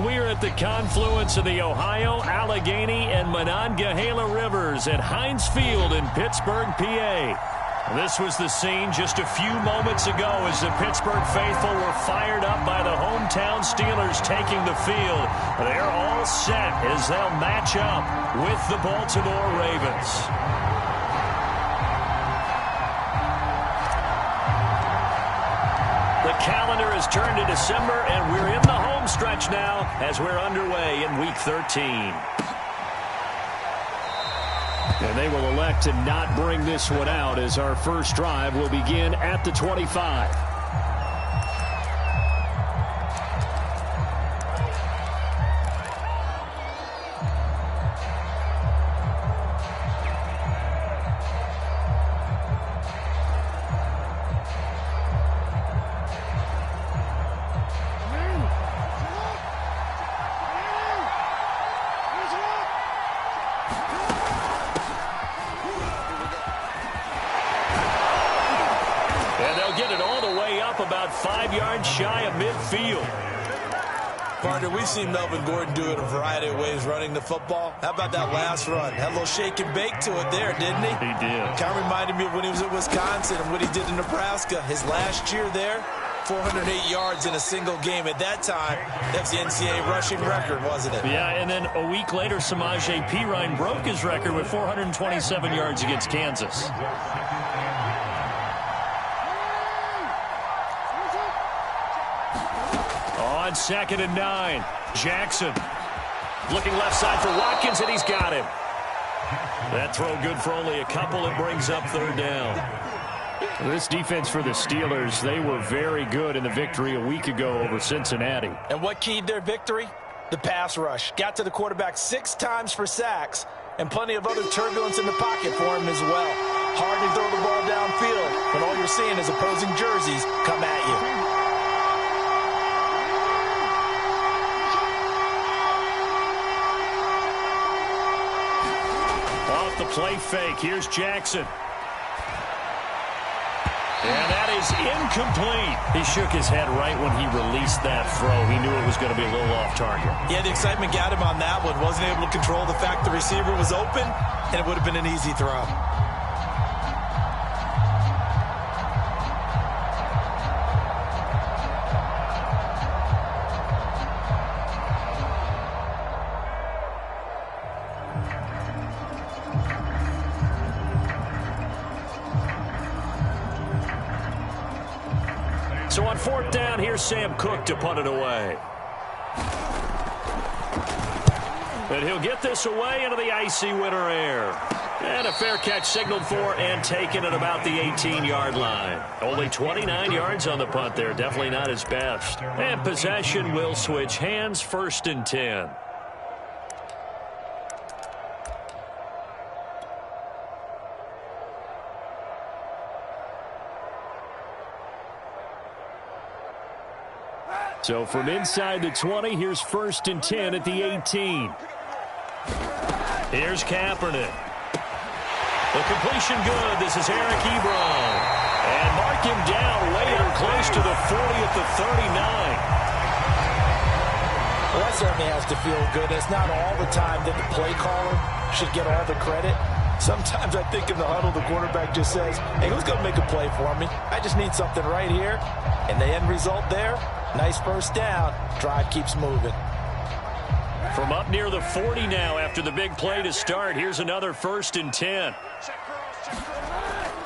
We're at the confluence of the Ohio, Allegheny, and Monongahela Rivers at Heinz Field in Pittsburgh, PA. This was the scene just a few moments ago as the Pittsburgh faithful were fired up by the hometown Steelers taking the field. They're all set as they'll match up with the Baltimore Ravens. The calendar has turned to December, and we're in the home stretch now as we're underway in Week 13. And they will elect to not bring this one out as our first drive will begin at the 25. About 5 yards shy of midfield. Partner, we've seen Melvin Gordon do it a variety of ways running the football. How about that last run? Had a little shake and bake to it there, didn't he? He did. Kind of reminded me of when he was at Wisconsin and what he did in Nebraska. His last year there, 408 yards in a single game. At that time, that's the NCAA rushing record, wasn't it? Yeah, and then a week later, Samaje Perine broke his record with 427 yards against Kansas. On 2nd and 9, Jackson looking left side for Watkins, and he's got him. That throw good for only a couple. It brings up 3rd down. This defense for the Steelers, they were very good in the victory a week ago over Cincinnati. And what keyed their victory? The pass rush. Got to the quarterback 6 times for sacks, and plenty of other turbulence in the pocket for him as well. Hard to throw the ball downfield when all you're seeing is opposing jerseys come at you. The play fake. Here's Jackson. And that is incomplete. He shook his head right when he released that throw. He knew it was going to be a little off target. Yeah, the excitement got him on that one. Wasn't able to control the fact the receiver was open, and it would have been an easy throw. So on 4th down, here's Sam Cook to punt it away. But he'll get this away into the icy winter air. And a fair catch signaled for and taken at about the 18-yard line. Only 29 yards on the punt there. Definitely not his best. And possession will switch hands, 1st and 10. So from inside the 20, here's 1st and 10 at the 18. Here's Kaepernick. The completion good. This is Eric Ebron. And mark him down way or close to the 40 at the 39. Well, that certainly has to feel good. It's not all the time that the play caller should get all the credit. Sometimes I think in the huddle, the quarterback just says, hey, who's going to make a play for me? I just need something right here. And the end result there, nice 1st down. Drive keeps moving. From up near the 40 now after the big play to start, here's another 1st and 10.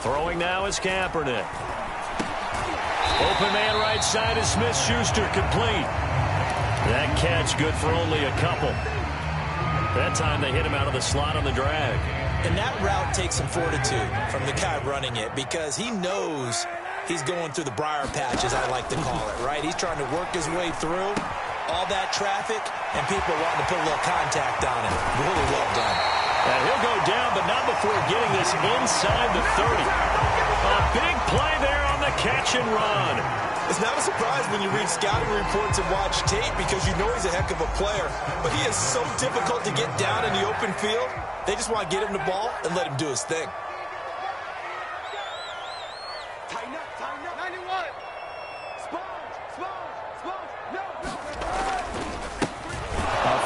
Throwing now is Kaepernick. Open man right side is Smith-Schuster, complete. That catch good for only a couple. That time they hit him out of the slot on the drag. And that route takes some fortitude from the guy running it because he knows he's going through the briar patch, as I like to call it, right? He's trying to work his way through all that traffic, and people wanting to put a little contact on him. Really well done. And he'll go down, but not before getting this inside the 30. A big play there on the catch and run. It's not a surprise when you read scouting reports and watch tape because you know he's a heck of a player. But he is so difficult to get down in the open field. They just want to get him the ball and let him do his thing. Tighten up, 91. Sponge, no.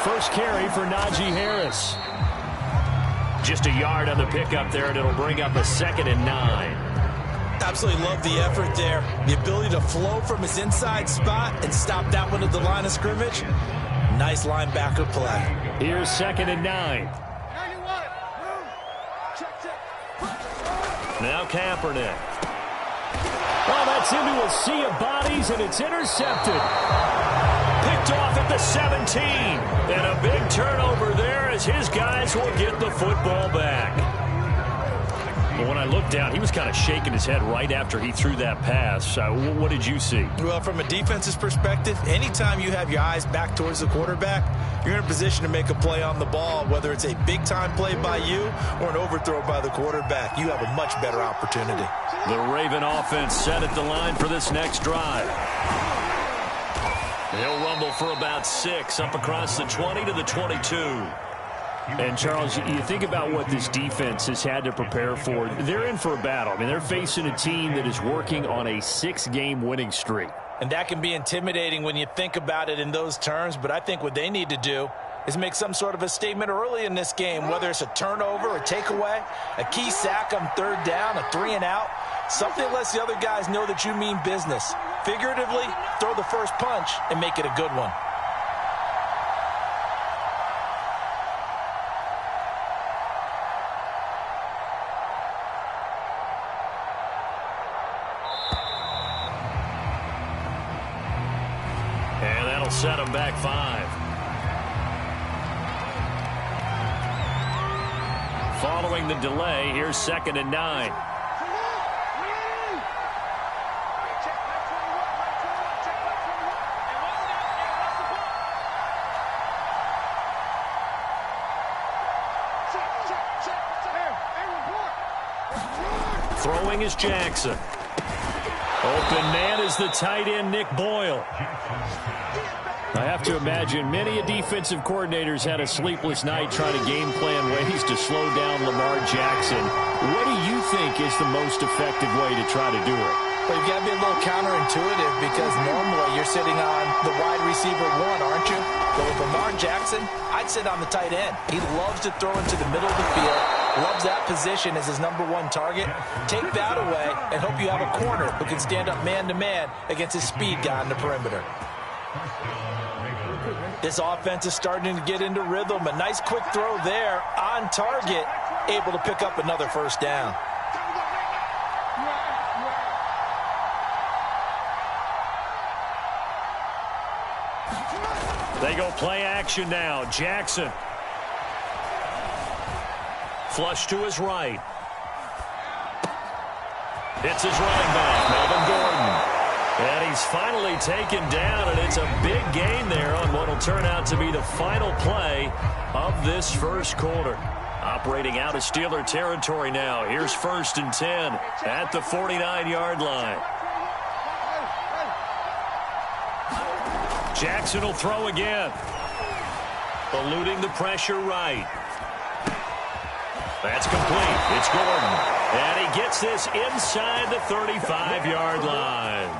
first carry for Najee Harris. Just a yard on the pickup there, and it'll bring up a 2nd and 9. Absolutely love the effort there. The ability to flow from his inside spot and stop that one at the line of scrimmage. Nice linebacker play. Here's 2nd and 9. Now Kaepernick. Oh, that's into a sea of bodies, and it's intercepted. Picked off at the 17. And a big turnover there as his guys will get the football back. Well, when I looked down, he was kind of shaking his head right after he threw that pass. What did you see? Well, from a defense's perspective, anytime you have your eyes back towards the quarterback, you're in a position to make a play on the ball, whether it's a big-time play by you or an overthrow by the quarterback. You have a much better opportunity. The Raven offense set at the line for this next drive. They'll rumble for about 6 up across the 20 to the 22. And, Charles, you think about what this defense has had to prepare for. They're in for a battle. I mean, they're facing a team that is working on a 6-game winning streak. And that can be intimidating when you think about it in those terms, but I think what they need to do is make some sort of a statement early in this game, whether it's a turnover, a takeaway, a key sack on 3rd down, a 3-and-out, something that lets the other guys know that you mean business. Figuratively, throw the first punch and make it a good one. Set him back 5. Following the delay, here's 2nd and 9. Throwing is Jackson. Open man is the tight end, Nick Boyle. I have to imagine many defensive coordinators had a sleepless night trying to game plan ways to slow down Lamar Jackson. What do you think is the most effective way to try to do it? Well, you've got to be a little counterintuitive because normally you're sitting on the wide receiver 1, aren't you? But with Lamar Jackson, I'd sit on the tight end. He loves to throw into the middle of the field, loves that position as his #1 target. Take that away and hope you have a corner who can stand up man-to-man against his speed guy on the perimeter. This offense is starting to get into rhythm. A nice quick throw there on target, able to pick up another 1st down. They go play action now. Jackson. Flush to his right. It's his running back, Melvin Gordon. And he's finally taken down, and it's a big gain there on what will turn out to be the final play of this first quarter. Operating out of Steeler territory now. Here's 1st and 10 at the 49-yard line. Jackson will throw again. Eluding the pressure right. That's complete. It's Gordon. And he gets this inside the 35-yard line.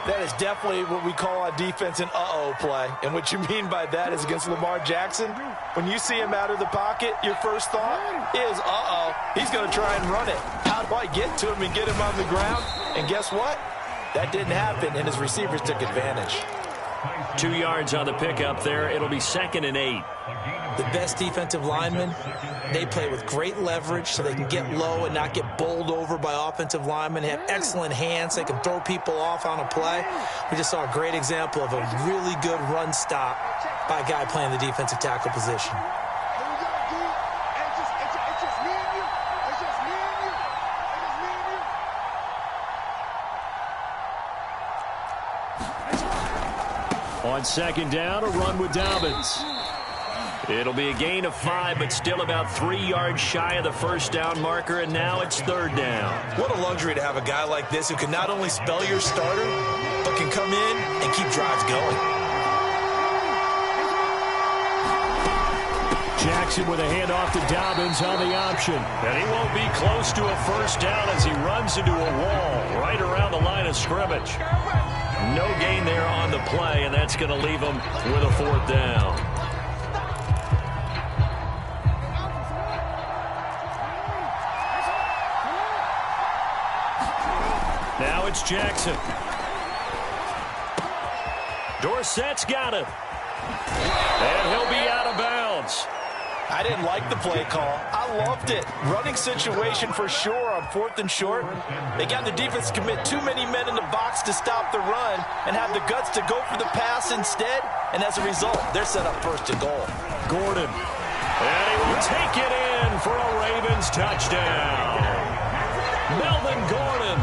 That is definitely what we call a defense an uh-oh play. And what you mean by that is against Lamar Jackson, when you see him out of the pocket, your first thought is, uh-oh, he's going to try and run it. How do I get to him and get him on the ground? And guess what? That didn't happen, and his receivers took advantage. 2 yards on the pickup there. It'll be 2nd and 8. The best defensive linemen, they play with great leverage so they can get low and not get bowled over by offensive linemen. They have excellent hands. They can throw people off on a play. We just saw a great example of a really good run stop by a guy playing the defensive tackle position. On 2nd down, a run with Dobbins. It'll be a gain of 5, but still about 3 yards shy of the 1st down marker, and now it's 3rd down. What a luxury to have a guy like this who can not only spell your starter, but can come in and keep drives going. Jackson with a handoff to Dobbins on the option. And he won't be close to a 1st down as he runs into a wall right around the line of scrimmage. No gain there on the play, and that's going to leave him with a 4th down. Now it's Jackson. Dorsett's got it. And he'll be out of bounds. I didn't like the play call. I loved it. Running situation for sure on 4th and short. They got the defense to commit too many men in the box to stop the run and have the guts to go for the pass instead. And as a result, they're set up 1st and goal. Gordon. And he will take it in for a Ravens touchdown. Melvin Gordon,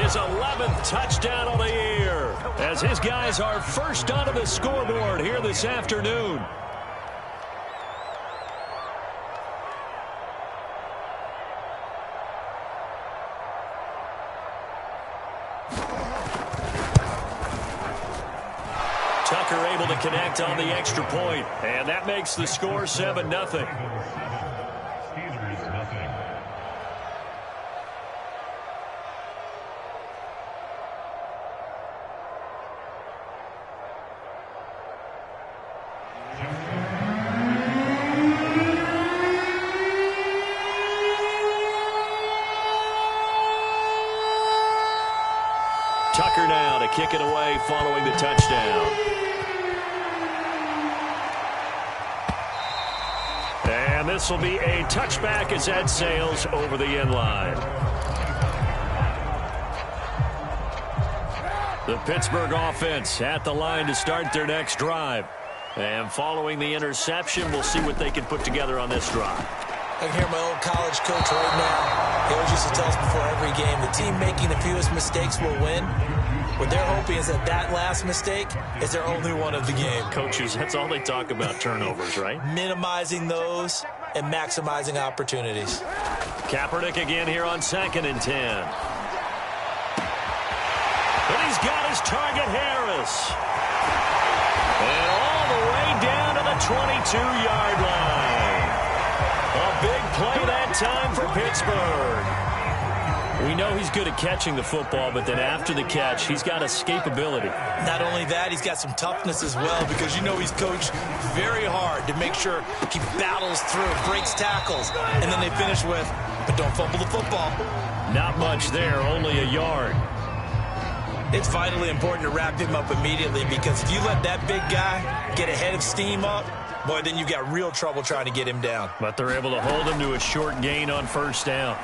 his 11th touchdown of the year, as his guys are first onto the scoreboard here this afternoon. Tucker able to connect on the extra point, and that makes the score 7-0. Tucker now to kick it away following the touchdown. And this will be a touchback as that sails over the end line. The Pittsburgh offense at the line to start their next drive. And following the interception, we'll see what they can put together on this drive. I can hear my old college coach right now. He always used to tell us before every game, the team making the fewest mistakes will win. What they're hoping is that that last mistake is their only one of the game. Coaches, that's all they talk about, turnovers, right? Minimizing those and maximizing opportunities. Kaepernick again here on 2nd and 10. But he's got his target, Harris. And all the way down to the 22-yard line. A big play that time for Pittsburgh. We know he's good at catching the football, but then after the catch, he's got escapability. Not only that, he's got some toughness as well, because you know he's coached very hard to make sure he battles through, breaks tackles, and then they finish with, but don't fumble the football. Not much there, only a yard. It's vitally important to wrap him up immediately, because if you let that big guy get a head of steam up, boy, then you've got real trouble trying to get him down. But they're able to hold him to a short gain on 1st down.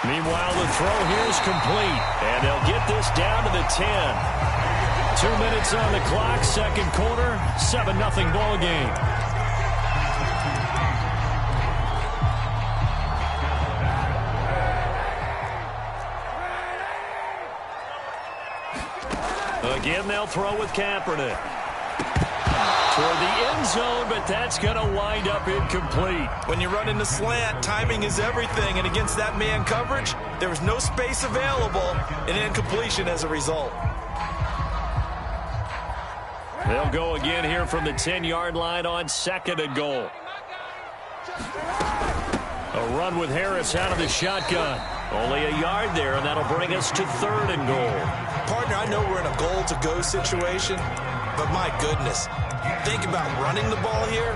Meanwhile, the throw here is complete, and they'll get this down to the 10. 2 minutes on the clock, 2nd quarter, 7-0 ball game. Again, they'll throw with Kaepernick. Toward the end zone, but that's going to wind up incomplete. When you run in the slant, timing is everything, and against that man coverage, there was no space available, and incompletion as a result. They'll go again here from the 10-yard line on 2nd and goal. A run with Harris out of the shotgun. Only a yard there, and that'll bring us to 3rd and goal. Partner, I know we're in a goal-to-go situation, but my goodness, think about running the ball here.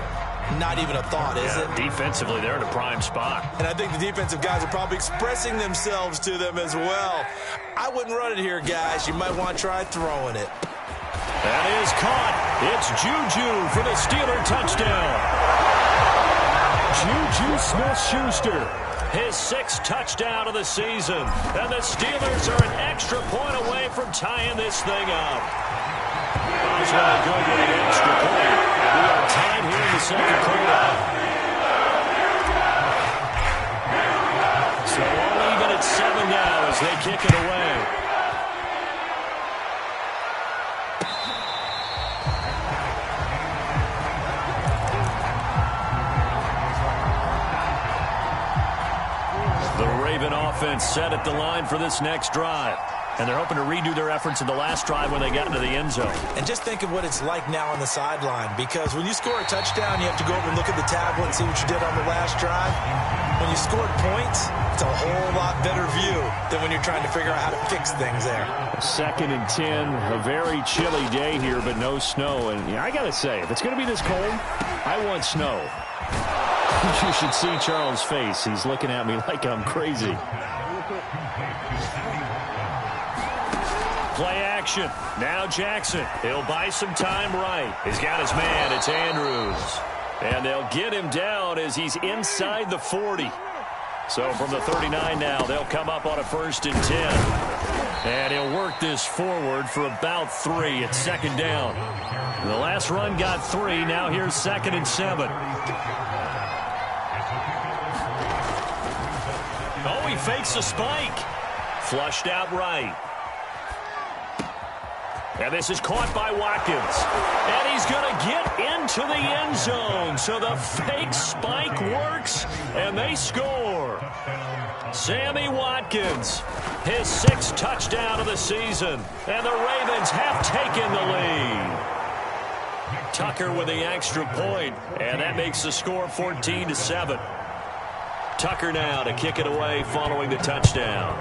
Not even a thought, is it? Defensively, they're in a prime spot. And I think the defensive guys are probably expressing themselves to them as well. I wouldn't run it here, guys. You might want to try throwing it. That is caught. It's Juju for the Steeler touchdown. Juju Smith-Schuster, his 6th touchdown of the season. And the Steelers are an extra point away from tying this thing up. That's really good with an extra point. We are tied here in the 2nd quarter. So all even at 7 now as they kick it away. The Raven offense set at the line for this next drive. And they're hoping to redo their efforts in the last drive when they got into the end zone. And just think of what it's like now on the sideline, because when you score a touchdown, you have to go over and look at the tablet and see what you did on the last drive. When you scored points, it's a whole lot better view than when you're trying to figure out how to fix things there. 2nd and 10, a very chilly day here, but no snow. And I got to say, if it's going to be this cold, I want snow. You should see Charles' face. He's looking at me like I'm crazy. Play action. Now Jackson. He'll buy some time right. He's got his man. It's Andrews. And they'll get him down as he's inside the 40. So from the 39 now, they'll come up on a 1st and 10. And he'll work this forward for about 3. It's 2nd down. The last run got 3. Now here's 2nd and 7. Oh, he fakes a spike. Flushed out right. And this is caught by Watkins. And he's going to get into the end zone. So the fake spike works, and they score. Sammy Watkins, his 6th touchdown of the season. And the Ravens have taken the lead. Tucker with the extra point, and that makes the score 14-7. Tucker now to kick it away following the touchdown.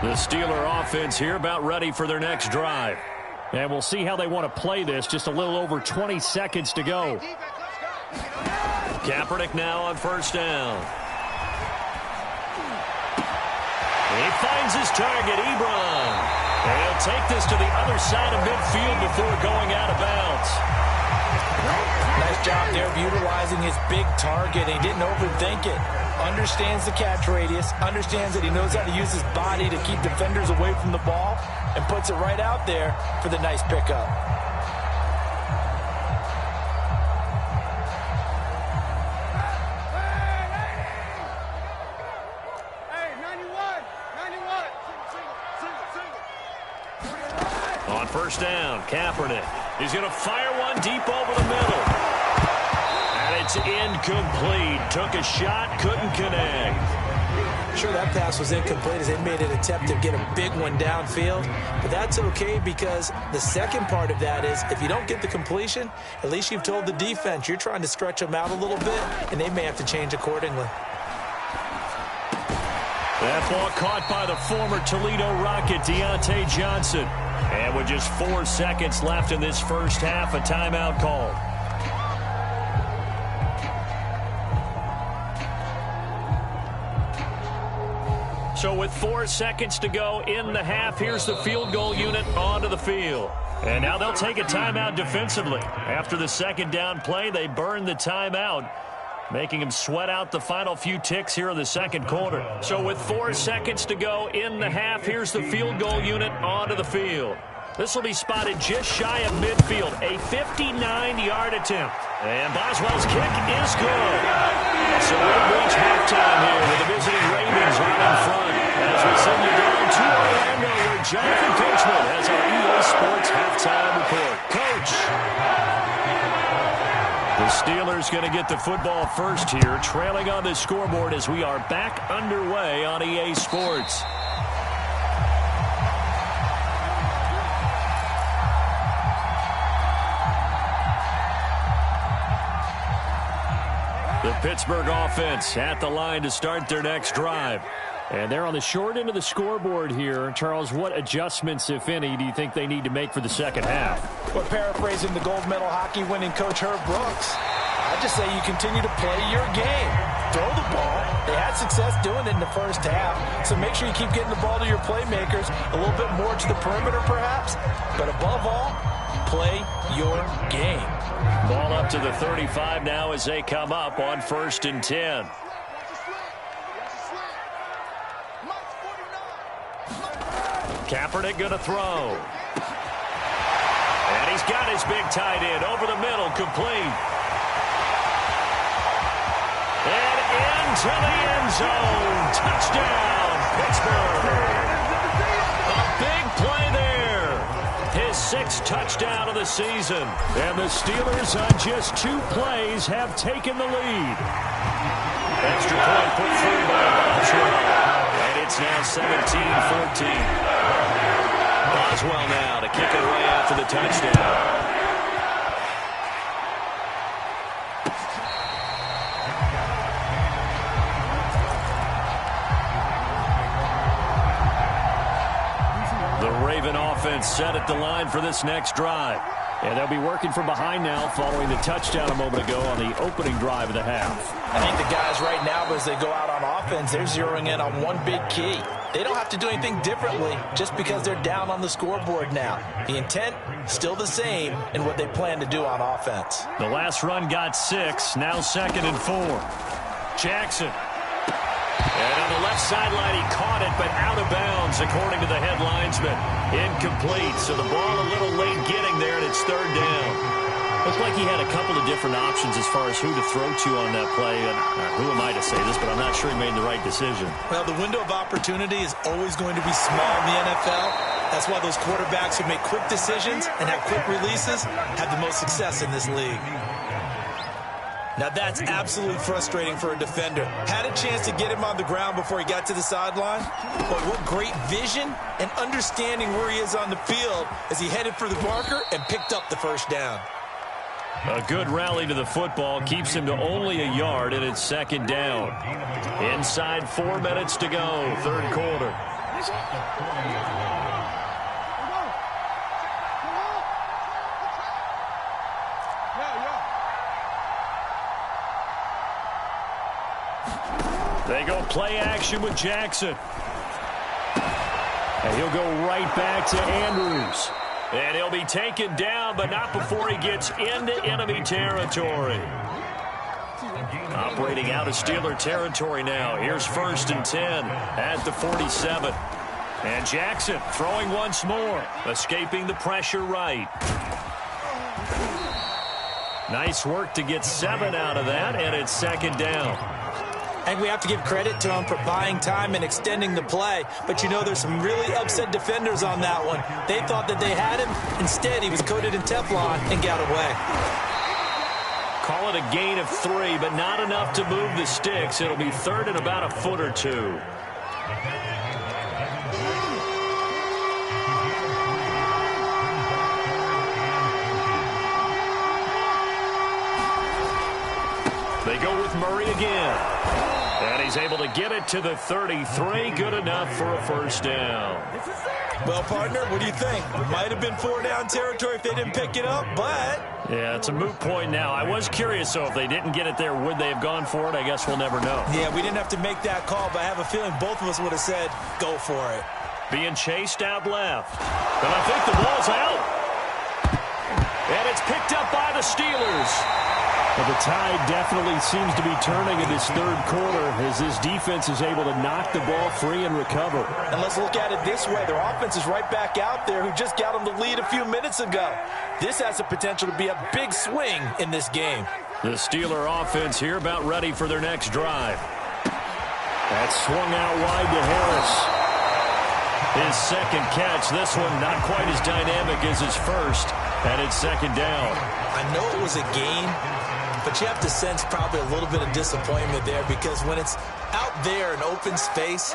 The Steeler offense here about ready for their next drive. And we'll see how they want to play this. Just a little over 20 seconds to go. Kaepernick now on 1st down. He finds his target, Ebron. And he'll take this to the other side of midfield before going out of bounds. Nice job there of utilizing his big target. He didn't overthink it. Understands the catch radius, understands that he knows how to use his body to keep defenders away from the ball, and puts it right out there for the nice pickup. On 1st down, Kaepernick. He's going to fire one deep over the middle. And it's incomplete. Took a shot, couldn't connect. Sure, that pass was incomplete as they made an attempt to get a big one downfield. But that's okay because the second part of that is if you don't get the completion, at least you've told the defense you're trying to stretch them out a little bit, and they may have to change accordingly. That ball caught by the former Toledo Rocket, Deontay Johnson. And with just 4 seconds left in this first half, a timeout called. So with 4 seconds to go in the half, here's the field goal unit onto the field. And now they'll take a timeout defensively. After the 2nd down play, they burn the timeout, making him sweat out the final few ticks here in the 2nd quarter. So with 4 seconds to go in the half, here's the field goal unit onto the field. This will be spotted just shy of midfield, a 59-yard attempt. And Boswell's kick is good. So we'll reach halftime here with the visiting Ravens right in front. As we send you down to Orlando, where Jonathan Coachman has our EA Sports halftime report. Coach. The Steelers going to get the football first here, trailing on the scoreboard as we are back underway on EA Sports. The Pittsburgh offense at the line to start their next drive. And they're on the short end of the scoreboard here. Charles, what adjustments, if any, do you think they need to make for the second half? Well, paraphrasing the gold medal hockey winning coach Herb Brooks, I just say you continue to play your game. Throw the ball. They had success doing it in the first half, so make sure you keep getting the ball to your playmakers, a little bit more to the perimeter perhaps, but above all, play your game. Ball up to the 35 now as they come up on 1st and 10. Kaepernick going to throw. And he's got his big tight end over the middle, complete. And into the end zone. Touchdown, Pittsburgh. A big play there. His 6th touchdown of the season. And the Steelers on just 2 plays have taken the lead. Extra point put through by Boswell. And it's now 17-14. Boswell now to kick it away after the touchdown. Raven offense set at the line for this next drive. And they'll be working from behind now following the touchdown a moment ago on the opening drive of the half. I think the guys right now, as they go out on offense, they're zeroing in on one big key. They don't have to do anything differently just because they're down on the scoreboard now. The intent, still the same in what they plan to do on offense. The last run got 6, now 2nd and 4. Jackson. And on the left sideline, he caught it, but out of bounds, according to the head linesman. Incomplete, so the ball a little late getting there, and it's 3rd down. Looked like he had a couple of different options as far as who to throw to on that play. And who am I to say this, but I'm not sure he made the right decision. Well, the window of opportunity is always going to be small in the NFL. That's why those quarterbacks who make quick decisions and have quick releases have the most success in this league. Now, that's absolutely frustrating for a defender. Had a chance to get him on the ground before he got to the sideline, but what great vision and understanding where he is on the field as he headed for the marker and picked up the first down. A good rally to the football keeps him to only a yard, and it's 2nd down. Inside 4 minutes to go, 3rd quarter. They go play action with Jackson. And he'll go right back to Andrews. And he'll be taken down, but not before he gets into enemy territory. Operating out of Steeler territory now. Here's 1st and 10 at the 47. And Jackson throwing once more, escaping the pressure right. Nice work to get 7 out of that, and it's 2nd down. And we have to give credit to him for buying time and extending the play. But, you know, there's some really upset defenders on that one. They thought that they had him. Instead, he was coated in Teflon and got away. Call it a gain of 3, but not enough to move the sticks. It'll be 3rd and about a foot or 2. They go with Murray again. And he's able to get it to the 33. Good enough for a first down. Well, partner, what do you think? Might have been 4-down territory if they didn't pick it up, but... Yeah, it's a moot point now. I was curious, so if they didn't get it there, would they have gone for it? I guess we'll never know. Yeah, we didn't have to make that call, but I have a feeling both of us would have said, go for it. Being chased out left. And I think the ball's out. And it's picked up by the Steelers. But the tide definitely seems to be turning in this 3rd quarter as this defense is able to knock the ball free and recover. And let's look at it this way. Their offense is right back out there who just got them the lead a few minutes ago. This has the potential to be a big swing in this game. The Steeler offense here about ready for their next drive. That's swung out wide to Harris. His 2nd catch. This one not quite as dynamic as his first. And it's 2nd down. I know it was a gain, but you have to sense probably a little bit of disappointment there because when it's out there in open space,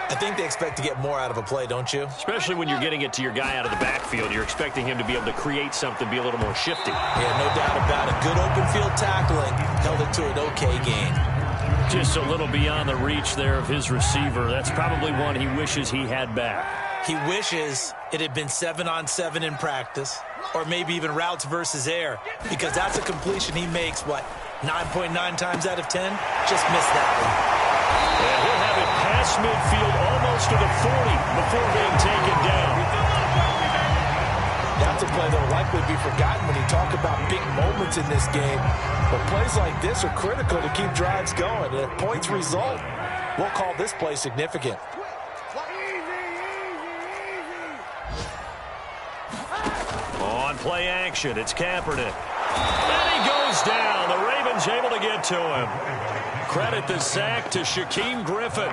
I think they expect to get more out of a play, don't you? Especially when you're getting it to your guy out of the backfield. You're expecting him to be able to create something, be a little more shifty. Yeah, no doubt about it. Good open field tackling held it to an okay gain. Just a little beyond the reach there of his receiver. That's probably one he wishes he had back. He wishes it had been 7-on-7 in practice, or maybe even routes versus air, because that's a completion he makes, 9.9 times out of 10? Just missed that one. Yeah, he'll have it past midfield almost to the 40 before being taken down. That's a play that will likely be forgotten when you talk about big moments in this game. But plays like this are critical to keep drives going. And if points result, we'll call this play significant. On play action, it's Kaepernick. And he goes down. The Ravens able to get to him. Credit the sack to Shaquem Griffin.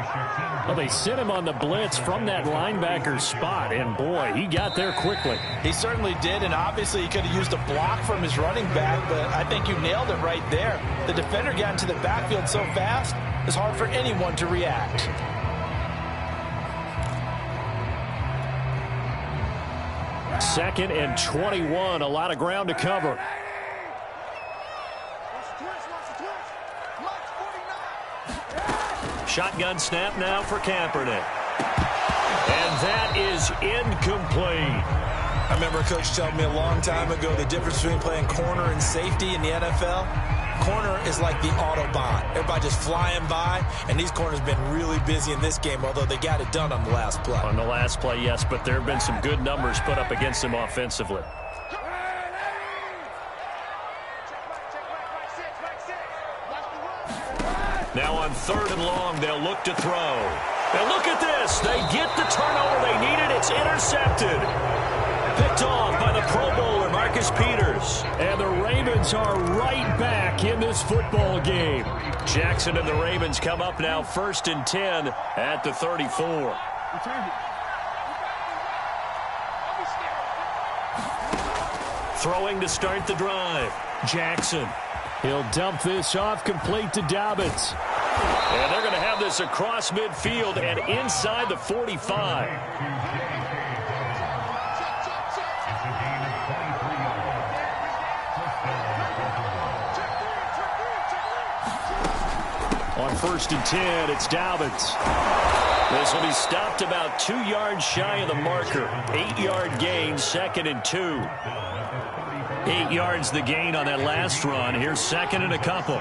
Well, they sent him on the blitz from that linebacker spot, and boy, he got there quickly. He certainly did, and obviously he could have used a block from his running back, but I think you nailed it right there. The defender got into the backfield so fast, it's hard for anyone to react. Second and 21, a lot of ground to cover. Shotgun snap now for Kaepernick. And that is incomplete. I remember Coach telling me a long time ago the difference between playing corner and safety in the NFL. Corner is like the Autobahn. Everybody just flying by, and these corners have been really busy in this game, although they got it done on the last play. On the last play, yes, but there have been some good numbers put up against them offensively. Now on 3rd and long, they'll look to throw. And look at this. They get the turnover they needed. It's intercepted. Picked off by the Pro Bowler, Marcus Peters. And the Ravens are right back in this football game. Jackson and the Ravens come up now 1st and 10 at the 34. Throwing to start the drive. Jackson. He'll dump this off complete to Dobbins. And they're going to have this across midfield and inside the 45. On 1st and 10, it's Dobbins. This will be stopped about 2 yards shy of the marker. 8-yard gain, 2nd and 2. 8 yards the gain on that last run. Here's 2nd and a couple.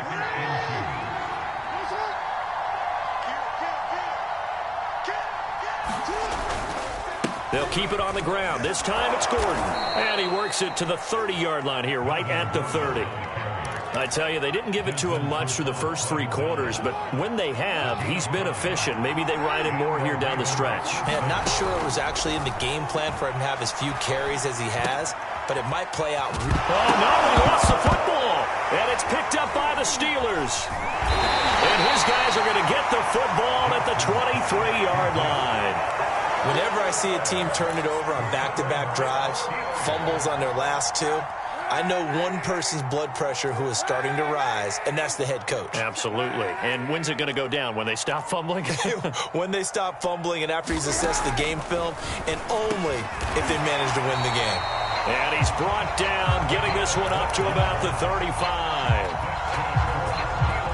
They'll keep it on the ground. This time it's Gordon. And he works it to the 30-yard line here, right at the 30. I tell you, they didn't give it to him much through the first 3 quarters, but when they have, he's been efficient. Maybe they ride him more here down the stretch. Man, not sure it was actually in the game plan for him to have as few carries as he has, but it might play out. Oh, no, he lost the football, and it's picked up by the Steelers. And his guys are going to get the football at the 23-yard line. Whenever I see a team turn it over on back-to-back drives, fumbles on their last 2, I know one person's blood pressure who is starting to rise, and that's the head coach. Absolutely. And when's it going to go down? When they stop fumbling? When they stop fumbling and after he's assessed the game film, and only if they manage to win the game. And he's brought down, getting this one up to about the 35.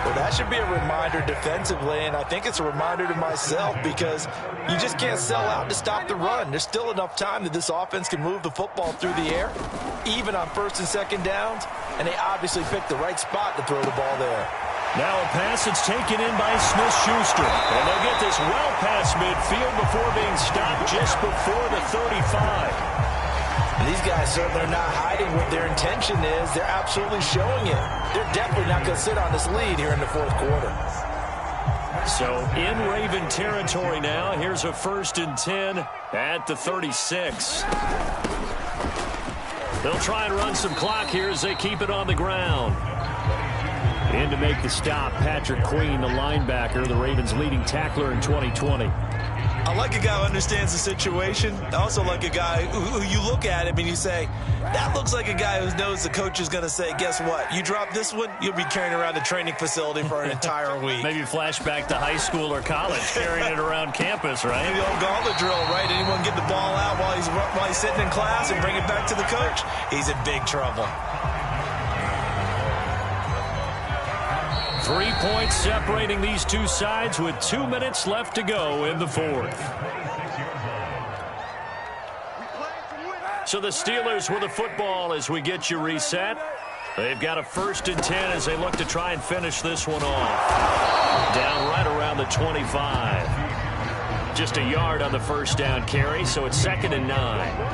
Well, that should be a reminder defensively, and I think it's a reminder to myself because you just can't sell out to stop the run. There's still enough time that this offense can move the football through the air, even on 1st and 2nd downs, and they obviously picked the right spot to throw the ball there. Now a pass that's taken in by Smith-Schuster, and they'll get this well past midfield before being stopped just before the 35. And these guys certainly are not hiding what their intention is. They're absolutely showing it. They're definitely not going to sit on this lead here in the 4th quarter. So in Raven territory now. Here's a 1st and 10 at the 36. They'll try and run some clock here as they keep it on the ground. In to make the stop, Patrick Queen, the linebacker, the Ravens' leading tackler in 2020. I like a guy who understands the situation. I also like a guy who you look at him and you say, that looks like a guy who knows the coach is going to say, guess what? You drop this one, you'll be carrying around the training facility for an entire week. Maybe flashback to high school or college, carrying it around campus, right? The old gauntlet drill, right? Anyone get the ball out while he's sitting in class and bring it back to the coach? He's in big trouble. 3 points separating these two sides with 2 minutes left to go in the 4th. So the Steelers with the football as we get you reset. They've got a 1st and 10 as they look to try and finish this one off. Down right around the 25. Just a yard on the 1st down carry, so it's 2nd and 9.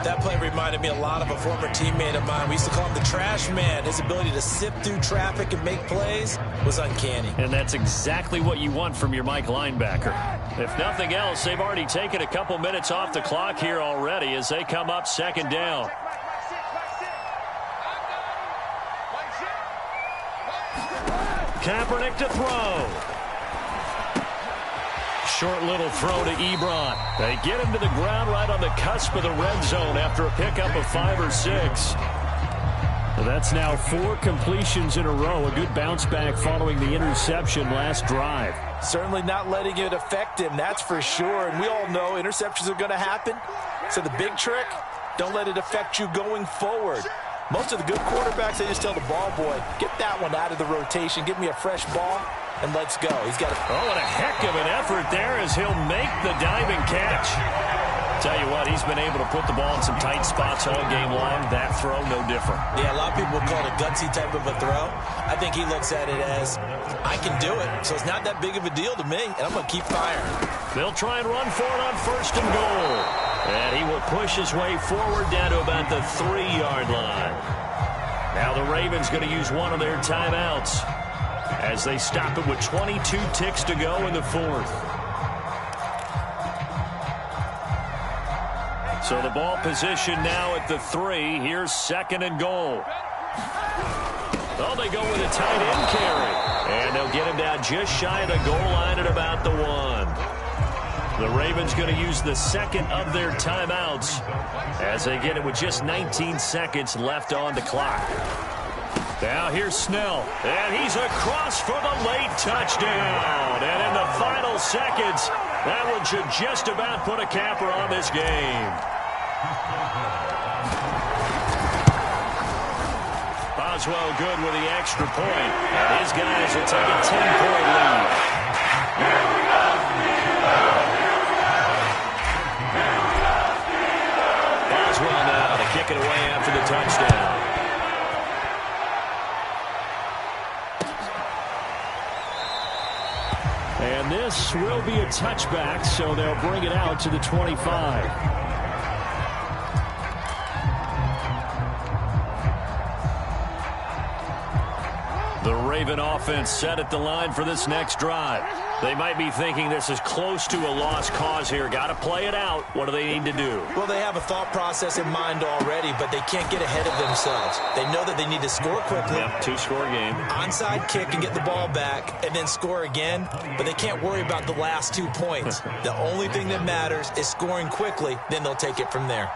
That play reminded me a lot of a former teammate of mine. We used to call him the trash man. His ability to sift through traffic and make plays was uncanny. And that's exactly what you want from your Mike linebacker. If nothing else, they've already taken a couple minutes off the clock here already as they come up 2nd down. Kaepernick to throw. Short little throw to Ebron. They get him to the ground right on the cusp of the red zone after a pickup of 5 or 6. That's now 4 completions in a row. A good bounce back following the interception last drive. Certainly not letting it affect him, that's for sure. And we all know interceptions are going to happen. So the big trick, don't let it affect you going forward. Most of the good quarterbacks, they just tell the ball boy, get that one out of the rotation, give me a fresh ball, and let's go. He's got a... Oh, and a heck of an effort there as he'll make the diving catch. Tell you what, he's been able to put the ball in some tight spots all game long. That throw, no different. Yeah, a lot of people would call it a gutsy type of a throw. I think he looks at it as, I can do it, so it's not that big of a deal to me, and I'm going to keep firing. They'll try and run for it on 1st and goal. And he will push his way forward down to about the 3-yard line. Now the Ravens going to use one of their timeouts as they stop it with 22 ticks to go in the 4th. So the ball position now at the 3. Here's 2nd and goal. Oh, they go with a tight end carry. And they'll get him down just shy of the goal line at about the 1. The Ravens going to use the 2nd of their timeouts as they get it with just 19 seconds left on the clock. Now here's Snell, and he's across for the late touchdown. And in the final seconds, that one should just about put a capper on this game. Boswell good with the extra point, and his guys will take a 10-point lead. Boswell now to kick it away after the touchdown. And this will be a touchback, so they'll bring it out to the 25. The Raven offense set at the line for this next drive. They might be thinking this is close to a lost cause here. Got to play it out. What do they need to do? Well, they have a thought process in mind already, but they can't get ahead of themselves. They know that they need to score quickly. Yep, 2-score game. Onside kick and get the ball back and then score again, but they can't worry about the last 2 points. The only thing that matters is scoring quickly, then they'll take it from there.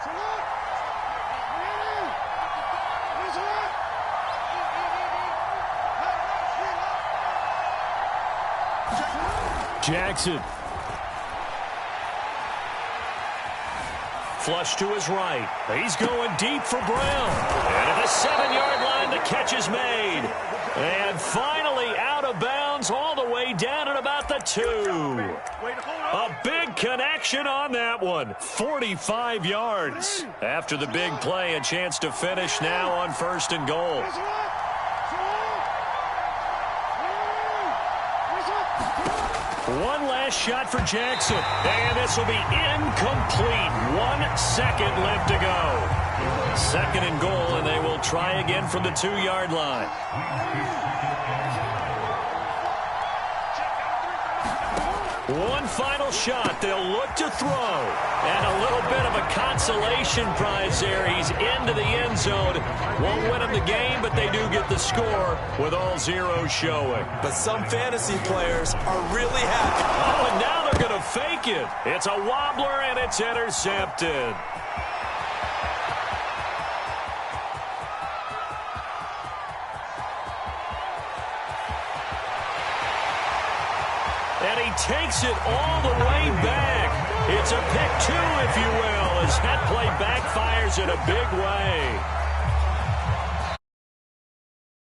Jackson. Flush to his right. He's going deep for Brown. And at the 7-yard line, the catch is made. And finally out of bounds all the way down at about the 2. A big connection on that one. 45 yards. After the big play, a chance to finish now on 1st and goal. One last shot for Jackson. And this will be incomplete. 1 second left to go. 2nd and goal, and they will try again from the 2-yard line. One final shot. They'll look to throw. And a little bit of a consolation prize there. He's into the end zone. Won't win him the game, but they do get the score with all zeros showing. But some fantasy players are really happy. Oh, and now they're going to fake it. It's a wobbler, and it's intercepted. And he takes it all the way back. It's a pick 2, if you will, as that play backfires in a big way.